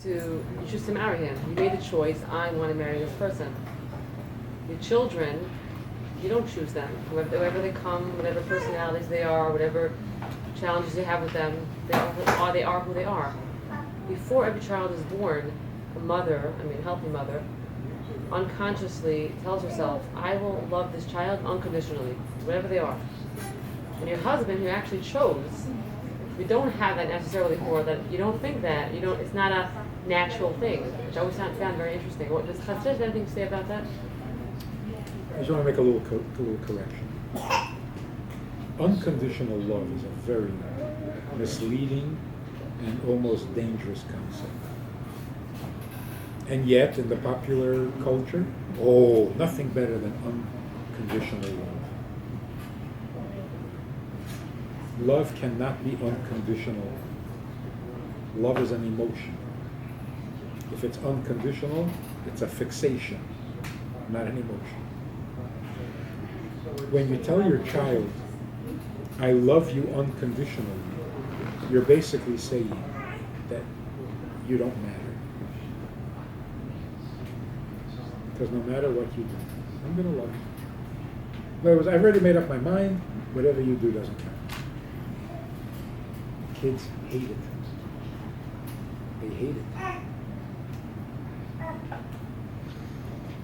You choose to marry him. You made the choice, I want to marry this person. Your children, you don't choose them. Wherever they come, whatever personalities they are, whatever challenges you have with them, they are who they are. Before every child is born, a mother, a healthy mother, unconsciously tells herself, I will love this child unconditionally, whatever they are. And your husband, who actually chose, you don't have that necessarily, or that you don't think that, it's not a natural thing, which I always found very interesting. What does Chassid have anything to say about that? I just want to make a little correction. Unconditional love is a very misleading and almost dangerous concept. And yet, in the popular culture, nothing better than unconditional love. Love cannot be unconditional. Love is an emotion. If it's unconditional, it's a fixation, not an emotion. When you tell your child, I love you unconditionally, you're basically saying that you don't matter. Because no matter what you do, I'm going to love you. In other words, I've already made up my mind, whatever you do doesn't count. Kids hate it. They hate it.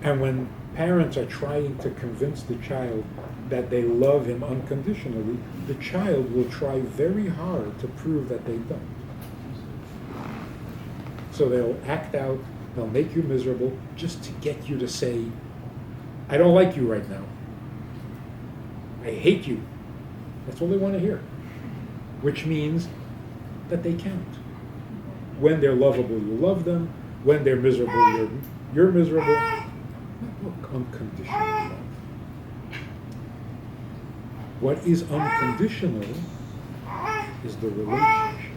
And when parents are trying to convince the child that they love him unconditionally, the child will try very hard to prove that they don't. So they'll act out, they'll make you miserable just to get you to say, I don't like you right now. I hate you. That's all they want to hear. Which means that they count. When they're lovable, you love them. When they're miserable, you're miserable. Look, unconditional love. What is unconditional is the relationship.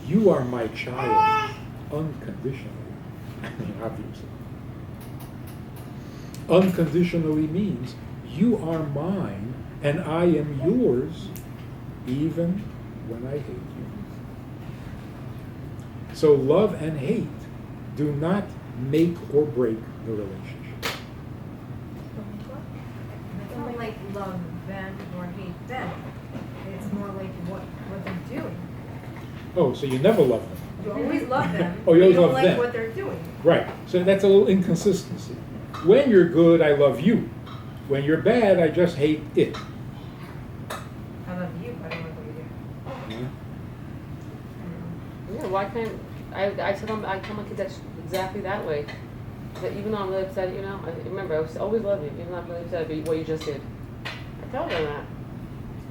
You are my child unconditionally. Obviously. Unconditionally means you are mine and I am yours even when I hate you. So love and hate do not make or break the relationship. It's not like love them or hate them. It's more like what they're doing. Oh, so you never love them. You always love them. Oh, you always don't love like them. what they're doing. Right. So that's a little inconsistency. When you're good, I love you. When you're bad, I just hate it. I love you, but I don't like what you do. Yeah, why can't I tell my kids that's exactly that way. That even though I'm really upset, remember, I always love you, even though I'm really upset about what you just did. I tell them that.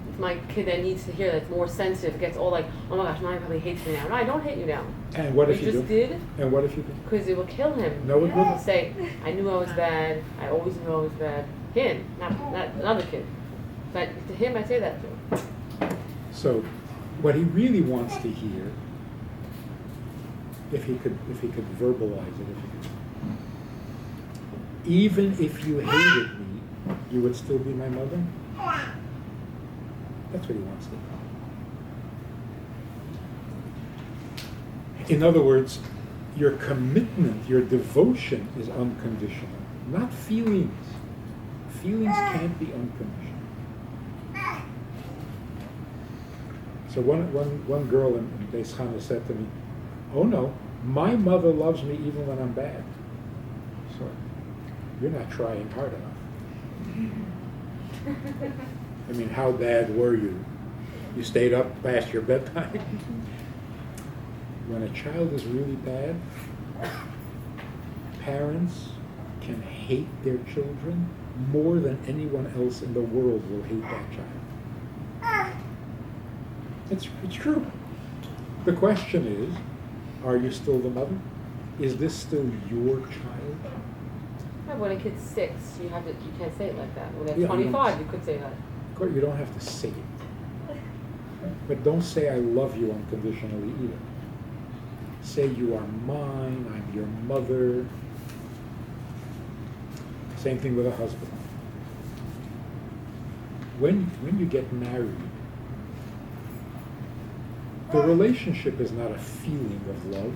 It's my kid that needs to hear that's more sensitive, gets all like, oh my gosh, Mommy probably hates me now. No, I don't hate you now. And what if you just do? did? And what if you do? Because it will kill him. No, it wouldn't. He'll say, I knew I was bad. I always knew I was bad. Him, not another kid. But to him, I say that too. So, what he really wants to hear, if he could verbalize it, even if you hated me, you would still be my mother. That's what he wants to hear. In other words, your commitment, your devotion is unconditional, not feelings. Feelings can't be unconditional. So one girl in Beis Chana said to me, oh no, my mother loves me even when I'm bad. So you're not trying hard enough. How bad were you? You stayed up past your bedtime? When a child is really bad, parents can hate their children more than anyone else in the world will hate that child. It's true. The question is, are you still the mother? Is this still your child? Yeah, when a kid's 6, you can't say it like that. When they're 25, you could say that. Of course, you don't have to say it. But don't say I love you unconditionally either. Say you are mine, I'm your mother. Same thing with a husband. When you get married, The relationship is not a feeling of love.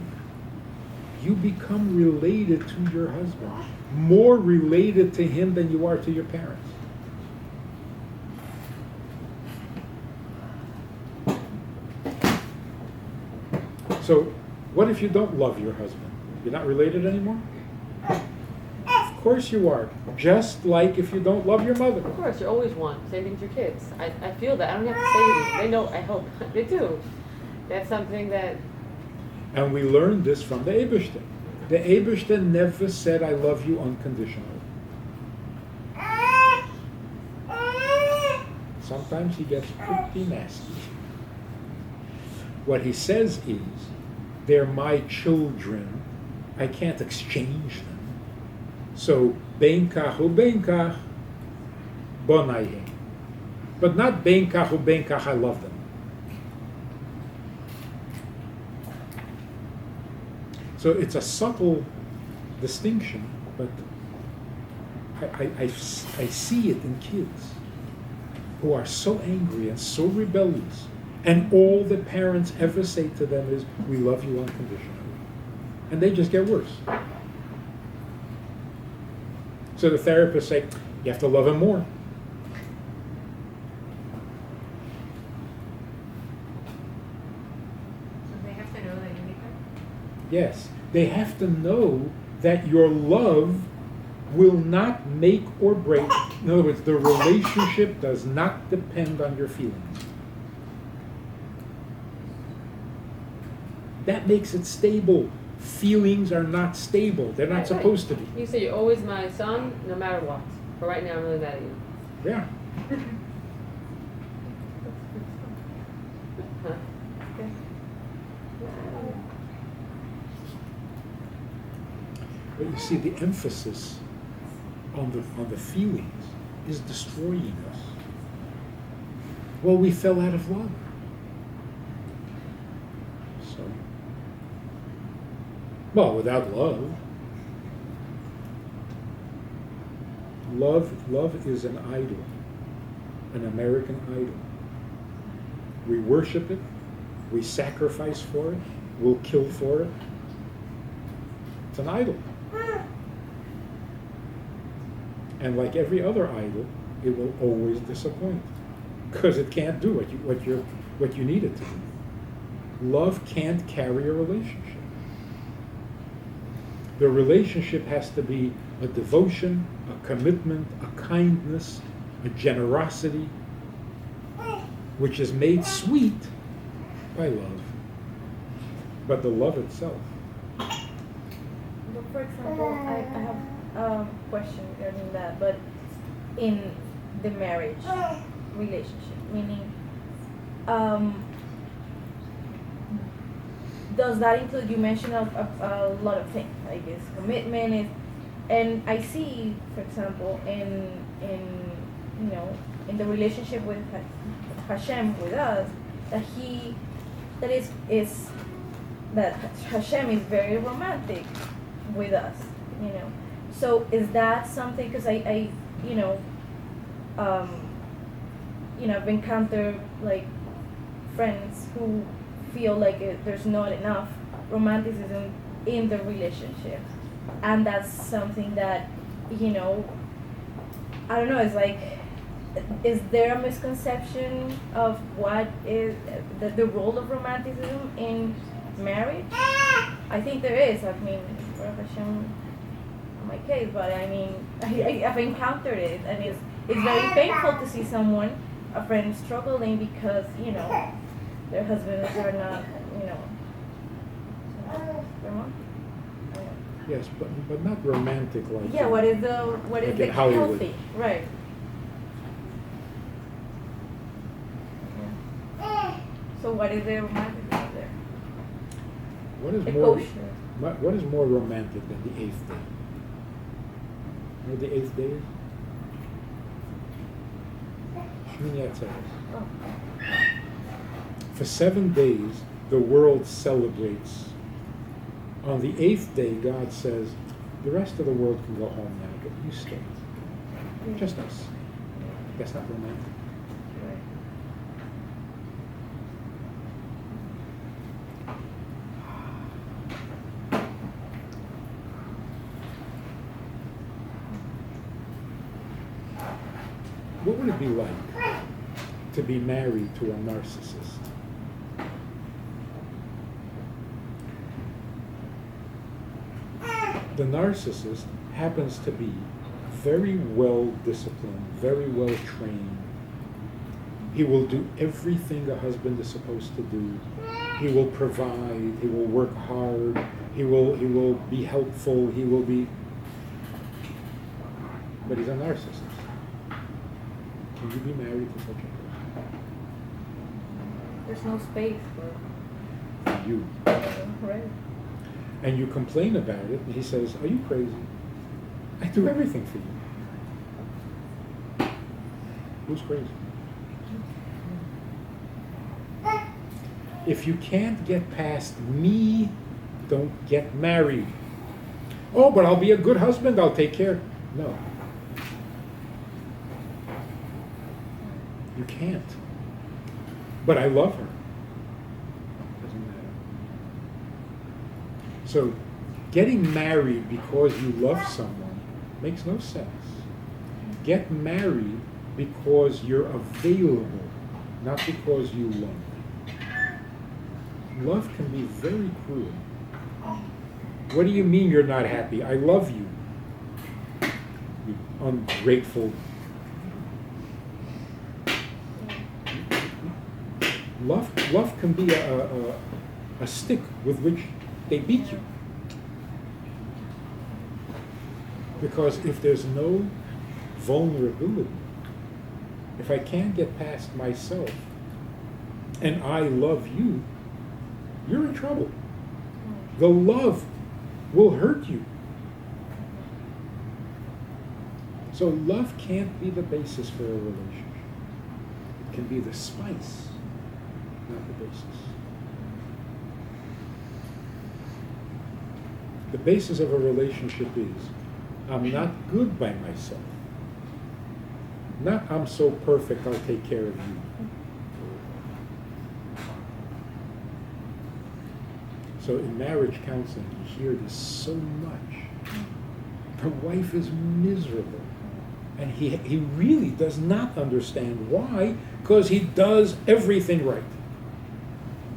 You become related to your husband, more related to him than you are to your parents. So, what if you don't love your husband? You're not related anymore? Of course you are. Just like if you don't love your mother. Of course, you're always one. Same thing with your kids. I feel that. I don't have to say anything. They know, I hope. They do. That's something that... And we learned this from the Eibishter. The Eibishter never said, I love you unconditionally. Sometimes he gets pretty nasty. What he says is, they're my children. I can't exchange them. So, bein kach u bein kach, bonayim. But not bein kach u bein kach, I love them. So it's a subtle distinction, but I see it in kids who are so angry and so rebellious, and all the parents ever say to them is, we love you unconditionally. And they just get worse. So the therapists say, you have to love him more. So they have to know that you need them? Yes, they have to know that your love will not make or break. In other words, the relationship does not depend on your feelings. That makes it stable. Feelings are not stable. They're not supposed to be. You say you're always my son, no matter what. But right now, I'm really mad at you. Yeah. Huh? But you see, the emphasis on the feelings is destroying us. Well, we fell out of love. So, well, without love, love is an idol, an American idol. We worship it, we sacrifice for it, we'll kill for it. It's an idol. And like every other idol, it will always disappoint because it can't do what you need it to do. Love can't carry a relationship. The relationship has to be a devotion, a commitment, a kindness, a generosity, which is made sweet by love. But the love itself. But for example, I have a question regarding that, but in the marriage relationship, meaning, does that include, you mentioned a lot of things, I guess, commitment is, and I see, for example, in the relationship with Hashem, with us, that Hashem is very romantic with us, So is that something, because I've encountered like friends who feel like there's not enough romanticism in the relationship, and that's something that I don't know, it's like, is there a misconception of what is the role of romanticism in marriage? I think there is. I mean, for Hashem, my case, but I mean, I've encountered it, and it's very painful to see someone, a friend, struggling because their husbands are not romantic. Yes, but not romantic like. Yeah, what is the healthy, right? Yeah. So what is the romantic there? What is The more? kosher. What is more romantic than the eighth day? You know what the eighth day is? Shmini Atzeres. Oh. For 7 days, the world celebrates. On the eighth day, God says, the rest of the world can go home now, but you stay. Just us. That's not romantic. what would it be like to be married to a narcissist? The narcissist happens to be very well disciplined, very well trained. He will do everything a husband is supposed to do. He will provide, he will work hard, he will be helpful, he will be, but he's a narcissist. Can you be married to such a person? There's no space for You. right. And you complain about it, and he says, are you crazy? I do everything for you. Who's crazy? If you can't get past me, don't get married. Oh, but I'll be a good husband, I'll take care. No. You can't. But I love her. Doesn't matter. So, getting married because you love someone makes no sense. Get married because you're available, not because you love. Love can be very cruel. What do you mean you're not happy? I love you. You ungrateful. Love can be a stick with which they beat you. Because if there's no vulnerability, if I can't get past myself and I love you, you're in trouble. The love will hurt you. So love can't be the basis for a relationship. It can be the spice, not the basis. The basis of a relationship is, I'm not good by myself. Not, I'm so perfect, I'll take care of you. So in marriage counseling, you hear this so much. The wife is miserable. And he really does not understand why, because he does everything right.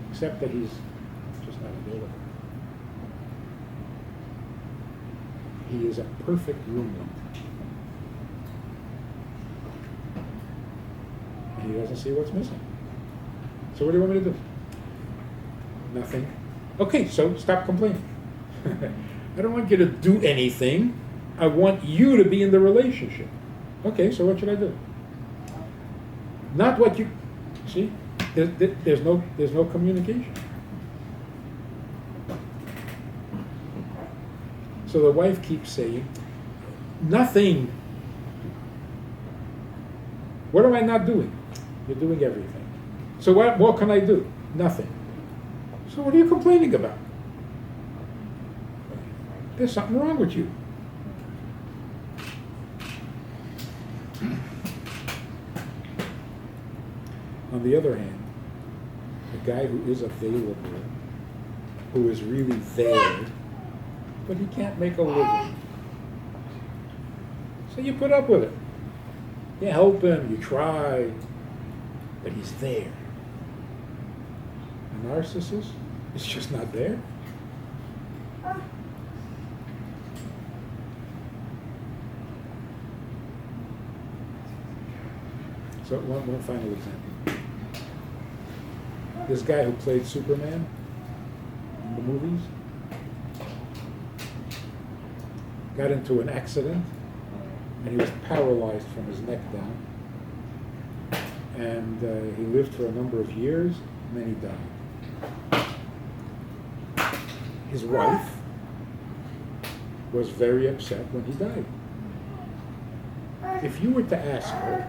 Except that he's just not available. He is a perfect roommate. And he doesn't see what's missing. So what do you want me to do? Nothing. Okay, so stop complaining. I don't want you to do anything. I want you to be in the relationship. Okay, so what should I do? Not what you... See? There's no communication. So the wife keeps saying, nothing. What am I not doing? You're doing everything. So what can I do? Nothing. So what are you complaining about? There's something wrong with you. On the other hand, a guy who is available, who is really there, but he can't make a living. So you put up with it. You help him, you try, but he's there. A narcissist is just not there. So one final example. This guy who played Superman in the movies got into an accident and he was paralyzed from his neck down. And he lived for a number of years and then he died. His wife was very upset when he died. If you were to ask her,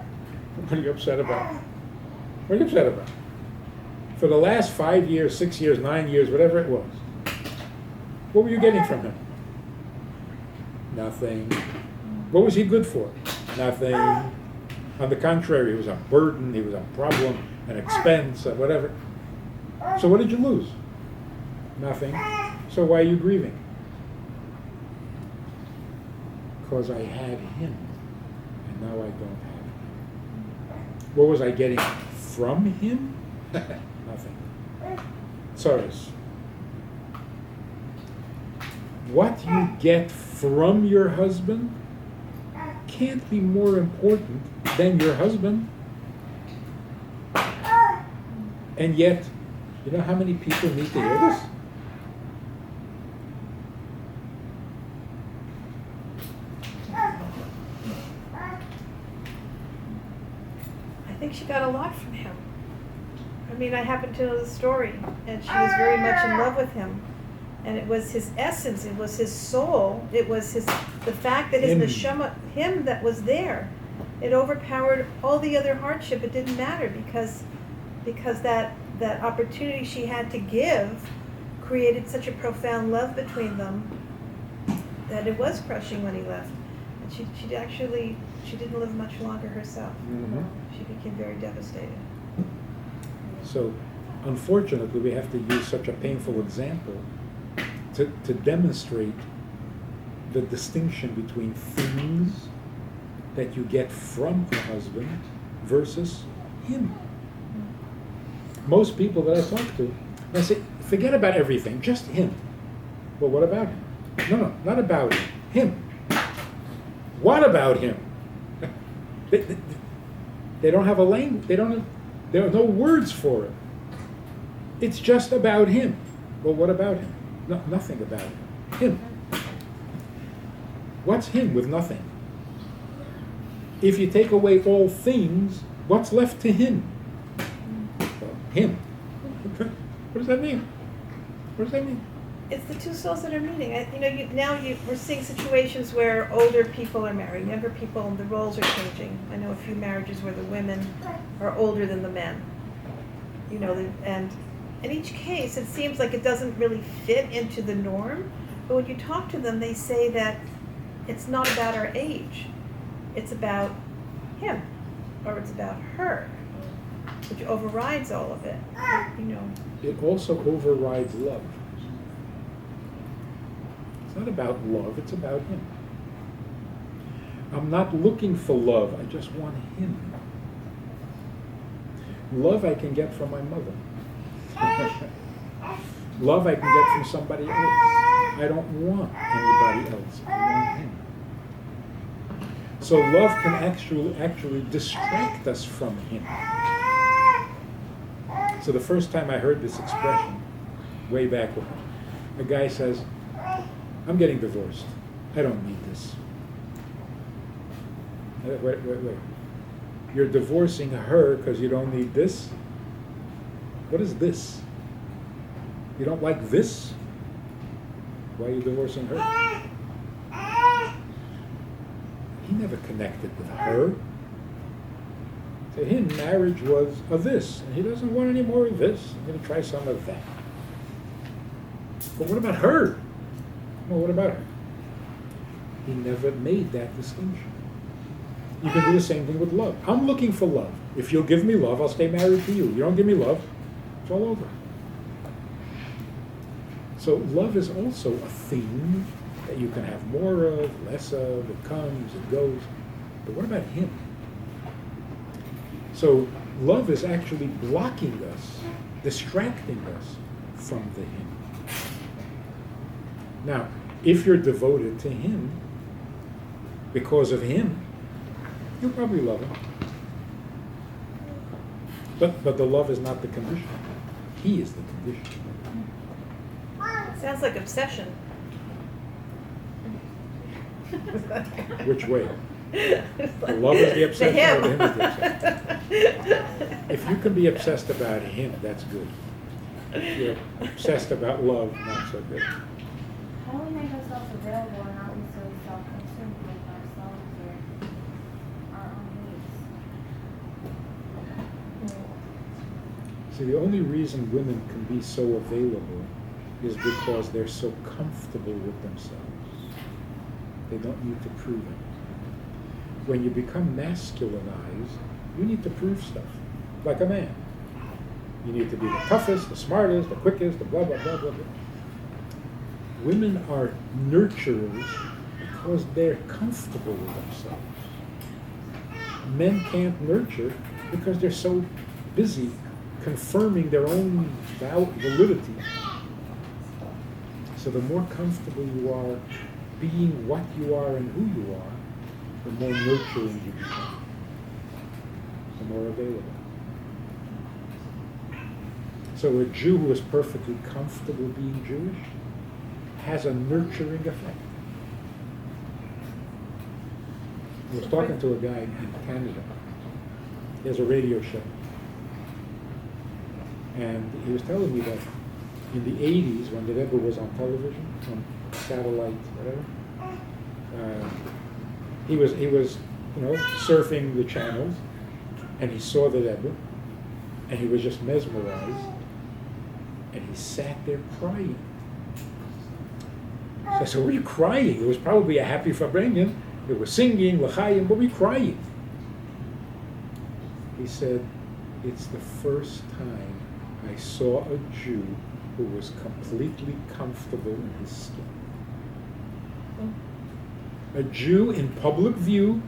what are you upset about? What are you upset about? For the last 5 years, 6 years, 9 years, whatever it was, what were you getting from him? Nothing. What was he good for? Nothing. On the contrary, he was a burden, he was a problem, an expense, whatever. So what did you lose? Nothing. So why are you grieving? Because I had him, and now I don't have him. What was I getting from him? Nothing. Tzaros. What you get from your husband can't be more important than your husband. And yet, you know how many people need to hear this? I think she got a lot from him. I mean, I happen to know the story, and she was very much in love with him. And it was his essence, it was his soul, it was the fact that his Him. neshama, him that was there. It overpowered all the other hardship. It didn't matter because that opportunity she had to give created such a profound love between them that it was crushing when he left. And she didn't live much longer herself. Mhm. She became very devastated. So, unfortunately, we have to use such a painful example to demonstrate the distinction between things that you get from a husband versus him. Most people that I talk to, I say, forget about everything, just him. Well, what about him? No, not about him. Him. What about him? They don't have a language. There are no words for it. It's just about him. Well, what about him? No, nothing about him. Him. What's him with nothing? If you take away all things, what's left to him? Well, him. What does that mean? What does that mean? It's the two souls that are meeting. We're seeing situations where older people are married, younger people, the roles are changing. I know a few marriages where the women are older than the men. And in each case, it seems like it doesn't really fit into the norm. But when you talk to them, they say that it's not about our age. It's about him, or it's about her, which overrides all of it. It also overrides love. It's not about love, it's about him. I'm not looking for love, I just want him. Love I can get from my mother. Love I can get from somebody else. I don't want anybody else, I want him. So love can actually distract us from him. So the first time I heard this expression, way back when, a guy says, I'm getting divorced. I don't need this. Wait. You're divorcing her because you don't need this? What is this? You don't like this? Why are you divorcing her? He never connected with her. To him, marriage was a this, and he doesn't want any more of this. I'm going to try some of that. But what about her? Well, what about her? He never made that distinction. You can do the same thing with love. I'm looking for love. If you'll give me love, I'll stay married to you. You don't give me love, it's all over. So love is also a thing that you can have more of, less of, it comes, it goes. But what about him? So love is actually blocking us, distracting us from the him. Now, if you're devoted to him, because of him, you'll probably love him. But the love is not the condition. He is the condition. Sounds like obsession. Which way? The love is the obsession, or the him is the obsession? If you can be obsessed about him, that's good. If you're obsessed about love, not so good. How do we make ourselves available and not be so self-consumed with ourselves or our own needs? See, the only reason women can be so available is because they're so comfortable with themselves. They don't need to prove it. When you become masculinized, you need to prove stuff, like a man. You need to be the toughest, the smartest, the quickest, the blah, blah, blah, blah, blah. Women are nurturers because they're comfortable with themselves. Men can't nurture Because they're so busy confirming their own validity. So the more comfortable you are being what you are and who you are, the more nurturing you become, the more available. So a Jew who is perfectly comfortable being Jewish has a nurturing effect. I was talking to a guy in Canada. He has a radio show. And he was telling me that in the 80s, when the Rebbe was on television, on satellite, whatever, he was surfing the channels, and he saw the Rebbe, and he was just mesmerized, and he sat there crying. So I said, "What are you crying?" It was probably a happy Farbrengen. They were singing, l'chaim, but we crying. He said, "It's the first time I saw a Jew who was completely comfortable in his skin." A Jew in public view,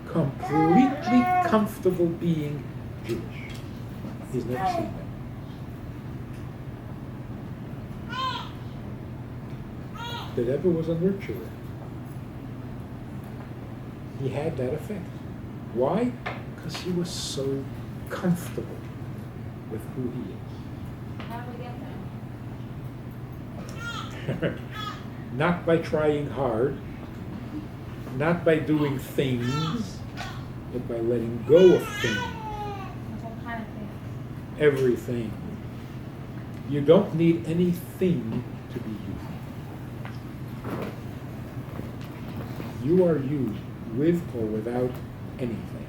completely comfortable being Jewish. He's never seen that. The Rebbe was a nurturer. He had that effect. Why? Because he was so comfortable with who he How do we get there? is. Not by trying hard, not by doing things, but by letting go of things. What kind of thing? Everything. You don't need anything to be you. You are you, with or without anything.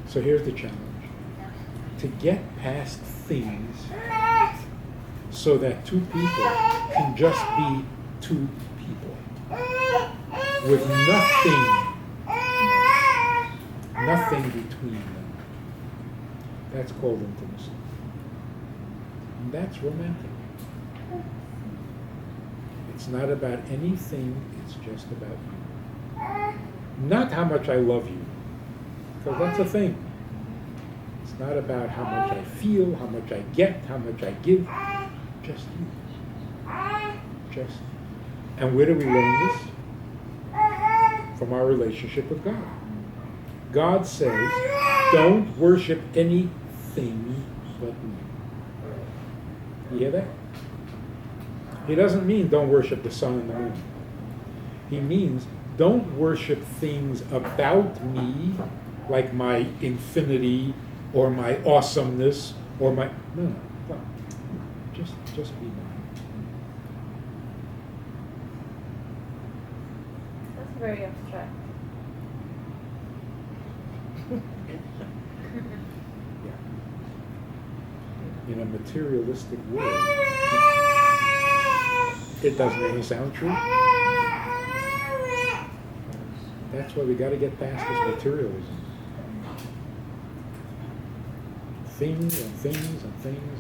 So here's the challenge. To get past things so that two people can just be two people. With nothing between them. That's called intimacy. And that's romantic. It's not about anything, it's just about you. Not how much I love you, because that's a thing. It's not about how much I feel, how much I get, how much I give. Just you. Just. And where do we learn this? From our relationship with God. God says, don't worship anything but me. You hear that? He doesn't mean don't worship the sun and the moon. He means don't worship things about me, like my infinity or my awesomeness or my no. Just be mine. That's very abstract. Yeah. In a materialistic world, it doesn't even sound true. That's why we got to get past this materialism. Things and things and things.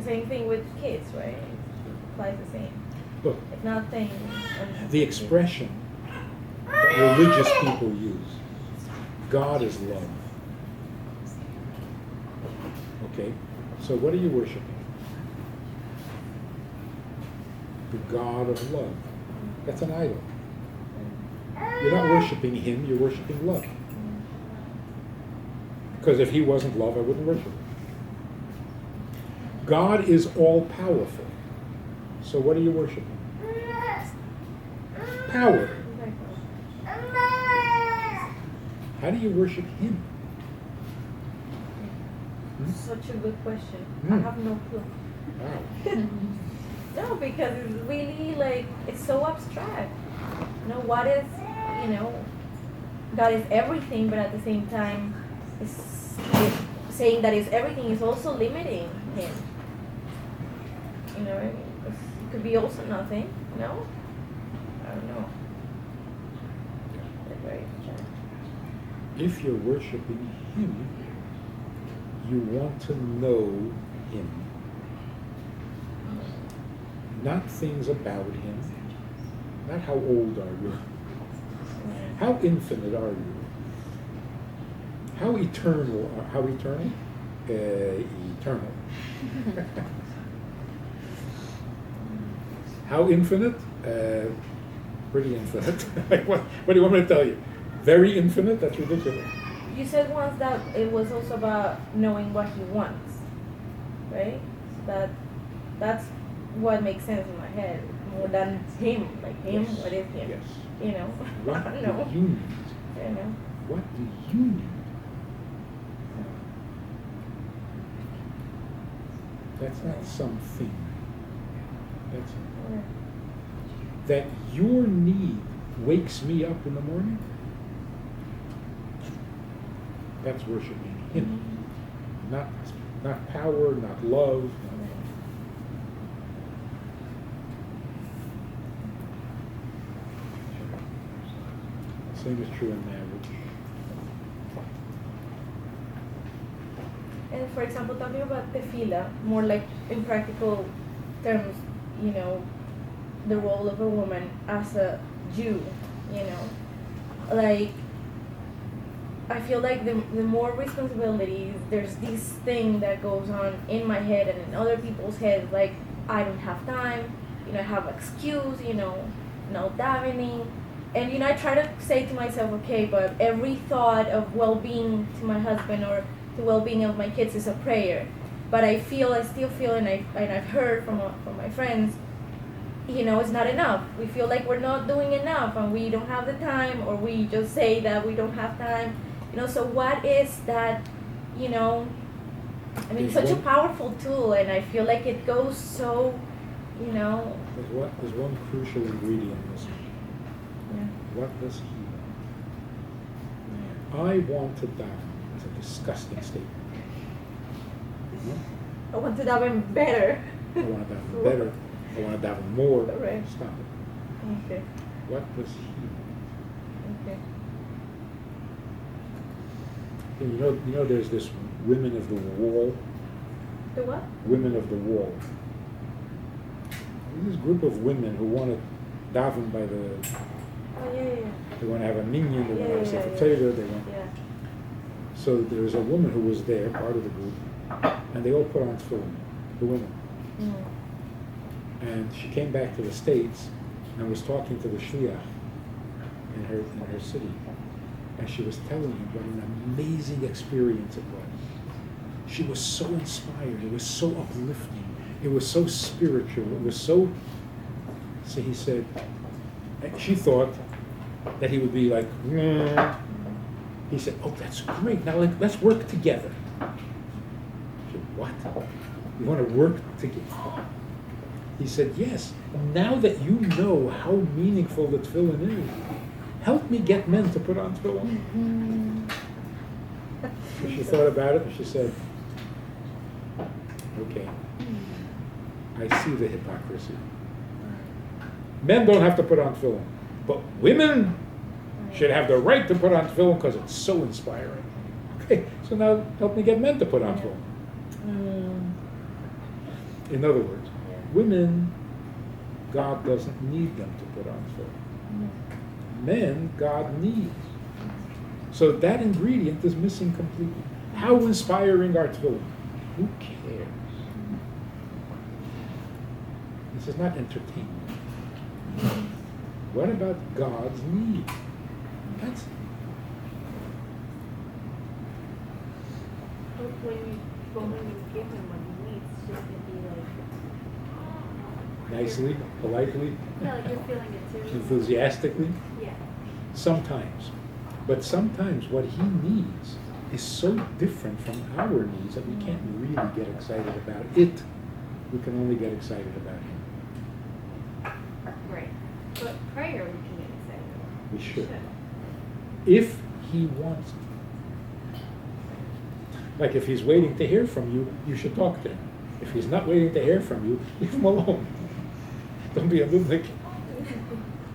Same thing with kids, right? It applies the same. Look, If not things. the expression that religious people use, God is love. Okay, so what are you worshiping? The God of love. That's an idol. You're not worshiping him, you're worshiping love. Because if he wasn't love, I wouldn't worship him. God is all powerful. So what are you worshiping? Power. How do you worship him? Such a good question. I Hmm. have no clue. Wow. No, because it's really like, it's so abstract. What is, God is everything, but at the same time, saying that is everything is also limiting him. You know what I mean? 'Cause it could be also nothing, no? I don't know. It's very abstract. If you're worshiping him, you want to know him. Not things about him. Not how old are you. How infinite are you? How eternal? How eternal? Eternal. How infinite? Pretty infinite. what do you want me to tell you? Very infinite? That's ridiculous. You said once that it was also about knowing what he wants, right? That's what makes sense in my head more than him. Like him, Yes. what is him? Yes. You know. What I don't know. do you need? You know. What do you need? That's not something. That's that your need wakes me up in the morning. That's worshiping Him, not power, not love. Same is true in marriage. And for example, talking about tefillah, more like in practical terms, you know, the role of a woman as a Jew, you know, like, I feel like the more responsibilities, there's this thing that goes on in my head and in other people's heads, like, I don't have time, you know, I have excuse, you know, no davening. And, you know, I try to say to myself, okay, but every thought of well-being to my husband or the well-being of my kids is a prayer. But I still feel, and I've heard from my friends, you know, it's not enough. We feel like we're not doing enough and we don't have the time, or we just say that we don't have time. You know, so what is that, you know, I mean, it's such a powerful tool, and I feel like it goes so, you know. There's one crucial ingredient missing. Yeah. What does He want? I want to die. It's a disgusting statement. I want to daven better. I want to daven better. I want to daven more. Right. Stop it. Okay. What does He want? Okay. And you know, there's this women of the wall. The what? Women of the wall. There's this group of women who want to daven by the. Oh yeah. They want to have a minyan. They want to have a sefer Yeah. Torah. They want. Yeah. So there's a woman who was there, part of the group, and they all put on tefillin, the women. Mm. And she came back to the States and was talking to the shliach in her city, and she was telling him what an amazing experience it was. She was so inspired. It was so uplifting. It was so spiritual. It was so. So he said, she thought that he would be like. Nah. He said, "Oh, that's great. Now let's work together." She said, "What? You want to work together?" He said, "Yes. Now that you know how meaningful the tefillin is, help me get men to put on tefillin." So she thought about it and she said, "Okay, I see the hypocrisy. Men don't have to put on tefillin, but women should have the right to put on tefillin because it's so inspiring." Okay, so now help me get men to put on tefillin. In other words, women, God doesn't need them to put on tefillin. Men, God needs. So that ingredient is missing completely. How inspiring are tefillin? Who cares? This is not entertainment. What about God's need? That's When you give him what he needs, shouldn't it be like nicely, politely, yeah, like you're feeling it too? enthusiastically. Yeah. Sometimes. But sometimes what He needs is so different from our needs that we can't really get excited about it. We can only get excited about Him. Right. But prayer we can get excited about. We should. If He wants it. Like if He's waiting to hear from you, you should talk to Him. If He's not waiting to hear from you, leave Him alone. Don't be a lunatic.